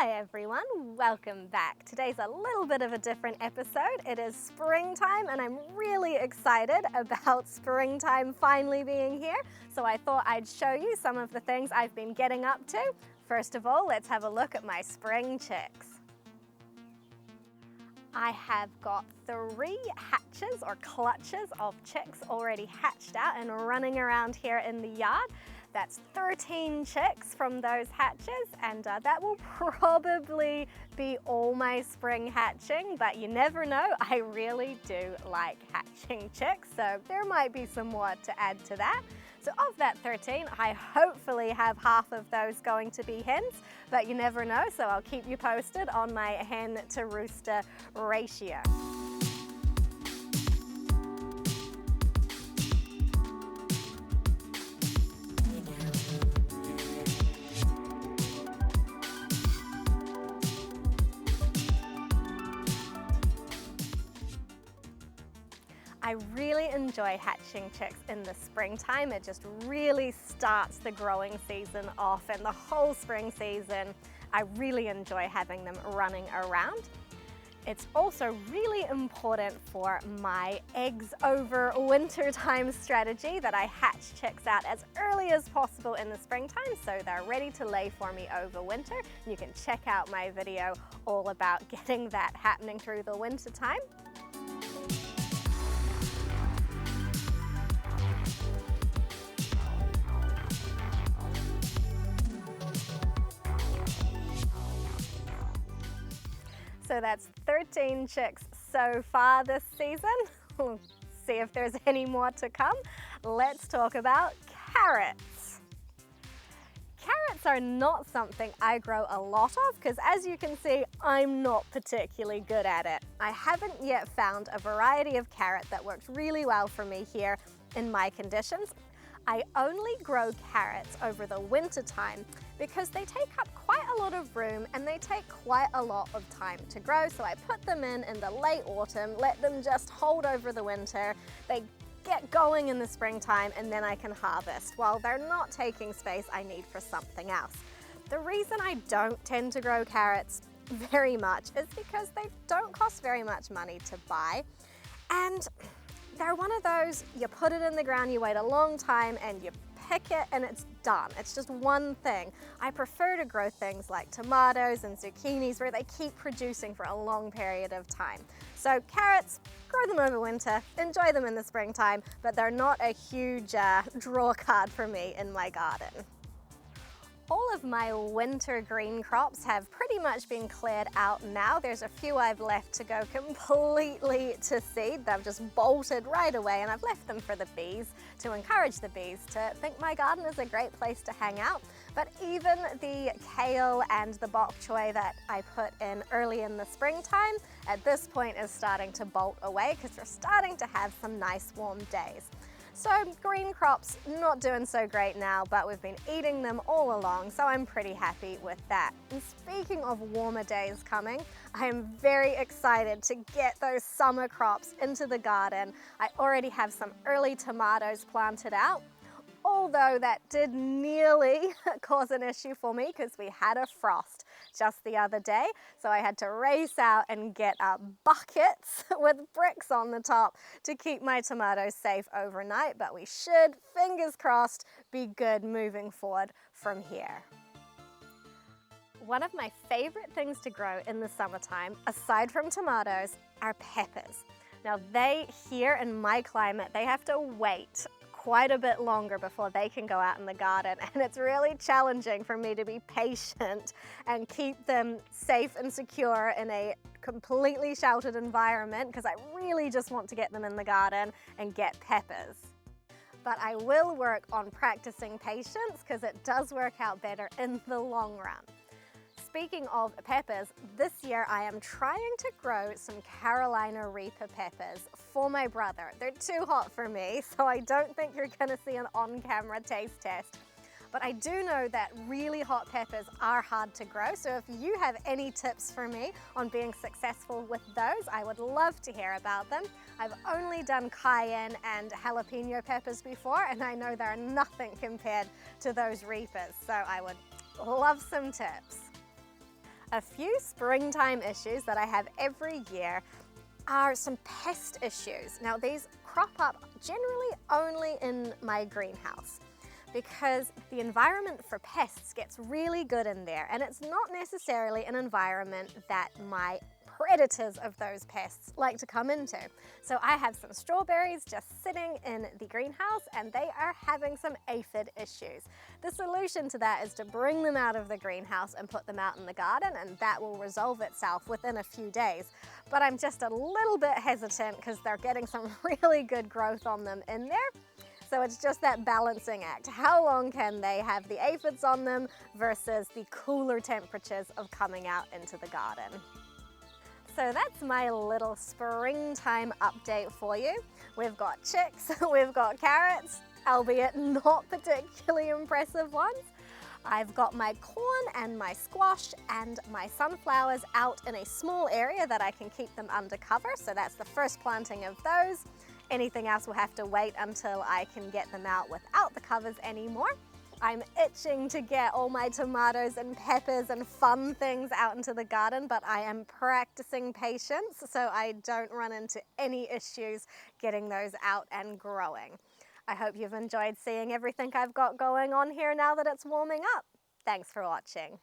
Hi everyone, welcome back. Today's a little bit of a different episode. It is springtime and I'm really excited about springtime finally being here. So I thought I'd show you some of the things I've been getting up to. First of all, let's have a look at my spring chicks. I have got 3 hatches or clutches of chicks already hatched out and running around here in the yard. That's 13 chicks from those hatches, and that will probably be all my spring hatching, but you never know. I really do like hatching chicks, so there might be some more to add to that. So of that 13, I hopefully have half of those going to be hens, but you never know, so I'll keep you posted on my hen to rooster ratio. I really enjoy hatching chicks in the springtime. It just really starts the growing season off, and the whole spring season I really enjoy having them running around. It's also really important for my eggs over wintertime strategy that I hatch chicks out as early as possible in the springtime so they're ready to lay for me over winter. You can check out my video all about getting that happening through the winter time. So that's 13 chicks so far this season. We'll see if there's any more to come. Let's talk about carrots. Carrots are not something I grow a lot of because, as you can see, I'm not particularly good at it. I haven't yet found a variety of carrot that works really well for me here in my conditions. I only grow carrots over the winter time because they take up quite a lot of room and they take quite a lot of time to grow. So I put them in the late autumn, let them just hold over the winter. They get going in the springtime and then I can harvest. While they're not taking space I need for something else. The reason I don't tend to grow carrots very much is because they don't cost very much money to buy, and they're one of those, you put it in the ground, you wait a long time and you pick it and it's done. It's just one thing. I prefer to grow things like tomatoes and zucchinis where they keep producing for a long period of time. So carrots, grow them over winter, enjoy them in the springtime, but they're not a huge draw card for me in my garden. All of my winter green crops have pretty much been cleared out now. There's a few I've left to go completely to seed. They've just bolted right away, and I've left them for the bees to encourage the bees to think my garden is a great place to hang out. But even the kale and the bok choy that I put in early in the springtime at this point is starting to bolt away because we're starting to have some nice warm days. So green crops not doing so great now, but we've been eating them all along, so I'm pretty happy with that. And speaking of warmer days coming, I am very excited to get those summer crops into the garden. I already have some early tomatoes planted out, although that did nearly cause an issue for me because we had a frost just the other day. So I had to race out and get buckets with bricks on the top to keep my tomatoes safe overnight. But we should, fingers crossed, be good moving forward from here. One of my favorite things to grow in the summertime, aside from tomatoes, are peppers. Now they, here in my climate, they have to wait quite a bit longer before they can go out in the garden, and it's really challenging for me to be patient and keep them safe and secure in a completely sheltered environment because I really just want to get them in the garden and get peppers. But I will work on practicing patience because it does work out better in the long run. Speaking of peppers, this year I am trying to grow some Carolina Reaper peppers for my brother. They're too hot for me, so I don't think you're going to see an on-camera taste test. But I do know that really hot peppers are hard to grow, so if you have any tips for me on being successful with those, I would love to hear about them. I've only done cayenne and jalapeno peppers before, and I know they're nothing compared to those Reapers, so I would love some tips. A few springtime issues that I have every year are some pest issues. Now these crop up generally only in my greenhouse because the environment for pests gets really good in there, and it's not necessarily an environment that my predators of those pests like to come into. So I have some strawberries just sitting in the greenhouse and they are having some aphid issues. The solution to that is to bring them out of the greenhouse and put them out in the garden, and that will resolve itself within a few days. But I'm just a little bit hesitant because they're getting some really good growth on them in there. So it's just that balancing act. How long can they have the aphids on them versus the cooler temperatures of coming out into the garden? So that's my little springtime update for you. We've got chicks, we've got carrots, albeit not particularly impressive ones. I've got my corn and my squash and my sunflowers out in a small area that I can keep them under cover. So that's the first planting of those. Anything else will have to wait until I can get them out without the covers anymore. I'm itching to get all my tomatoes and peppers and fun things out into the garden, but I am practicing patience so I don't run into any issues getting those out and growing. I hope you've enjoyed seeing everything I've got going on here now that it's warming up. Thanks for watching.